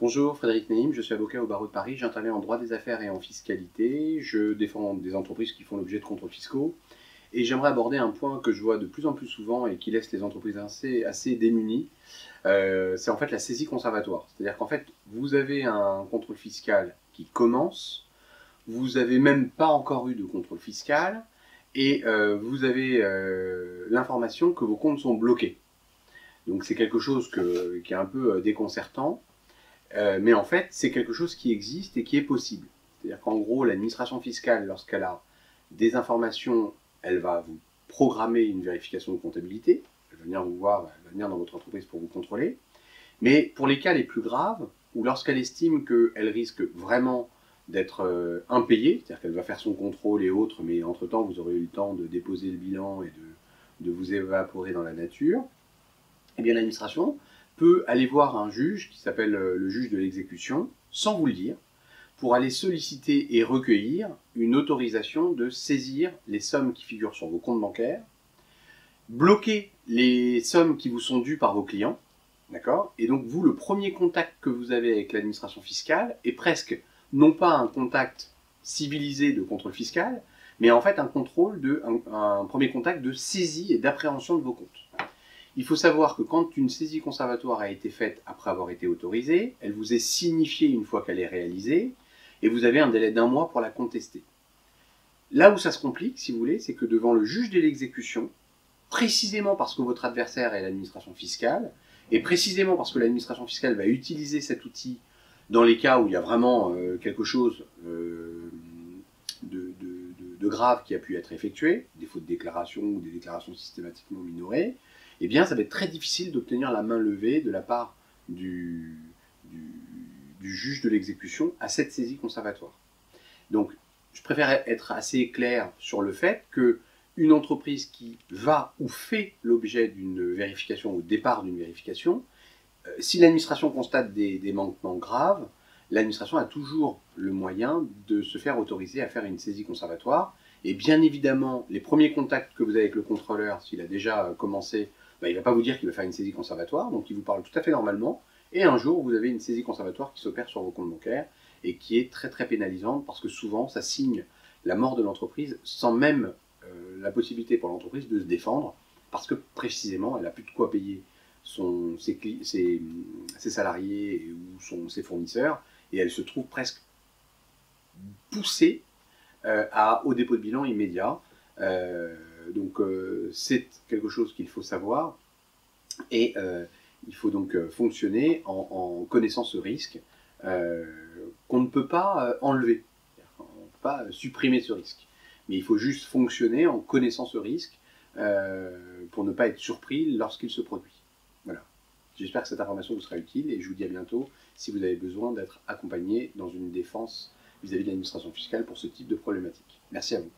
Bonjour, Frédéric Naïm, je suis avocat au barreau de Paris, j'interviens en droit des affaires et en fiscalité, je défends des entreprises qui font l'objet de contrôles fiscaux, et j'aimerais aborder un point que je vois de plus en plus souvent et qui laisse les entreprises assez démunies, c'est en fait la saisie conservatoire. C'est-à-dire qu'en fait, vous avez un contrôle fiscal qui commence, vous n'avez même pas encore eu de contrôle fiscal, et vous avez l'information que vos comptes sont bloqués. Donc c'est quelque chose qui est un peu déconcertant. Mais en fait, c'est quelque chose qui existe et qui est possible. C'est-à-dire qu'en gros, l'administration fiscale, lorsqu'elle a des informations, elle va vous programmer une vérification de comptabilité. Elle va venir vous voir, elle va venir dans votre entreprise pour vous contrôler. Mais pour les cas les plus graves, ou lorsqu'elle estime qu'elle risque vraiment d'être impayée, c'est-à-dire qu'elle va faire son contrôle et autres, mais entre-temps, vous aurez eu le temps de déposer le bilan et de vous évaporer dans la nature, eh bien l'administration peut aller voir un juge qui s'appelle le juge de l'exécution, sans vous le dire, pour aller solliciter et recueillir une autorisation de saisir les sommes qui figurent sur vos comptes bancaires, bloquer les sommes qui vous sont dues par vos clients, d'accord? Et donc vous, le premier contact que vous avez avec l'administration fiscale est presque non pas un contact civilisé de contrôle fiscal, mais en fait un premier contact de saisie et d'appréhension de vos comptes. Il faut savoir que quand une saisie conservatoire a été faite après avoir été autorisée, elle vous est signifiée une fois qu'elle est réalisée, et vous avez un délai d'1 mois pour la contester. Là où ça se complique, si vous voulez, c'est que devant le juge de l'exécution, précisément parce que votre adversaire est l'administration fiscale, et précisément parce que l'administration fiscale va utiliser cet outil dans les cas où il y a vraiment quelque chose de grave qui a pu être effectué, des fautes de déclaration ou des déclarations systématiquement minorées, eh bien ça va être très difficile d'obtenir la main levée de la part du juge de l'exécution à cette saisie conservatoire. Donc je préfère être assez clair sur le fait que une entreprise qui va ou fait l'objet d'une vérification, au départ d'une vérification, si l'administration constate des manquements graves, l'administration a toujours le moyen de se faire autoriser à faire une saisie conservatoire. Et bien évidemment, les premiers contacts que vous avez avec le contrôleur, s'il a déjà commencé, il ne va pas vous dire qu'il va faire une saisie conservatoire, donc il vous parle tout à fait normalement. Et un jour, vous avez une saisie conservatoire qui s'opère sur vos comptes bancaires et qui est très très pénalisante parce que souvent, ça signe la mort de l'entreprise sans même la possibilité pour l'entreprise de se défendre parce que précisément, elle n'a plus de quoi payer ses salariés ou ses fournisseurs, et elle se trouve presque poussée au dépôt de bilan immédiat. Donc c'est quelque chose qu'il faut savoir, et il faut donc fonctionner en connaissant ce risque qu'on ne peut pas enlever, on ne peut pas supprimer ce risque, mais il faut juste fonctionner en connaissant ce risque pour ne pas être surpris lorsqu'il se produit. Voilà. J'espère que cette information vous sera utile et je vous dis à bientôt si vous avez besoin d'être accompagné dans une défense vis-à-vis de l'administration fiscale pour ce type de problématique. Merci à vous.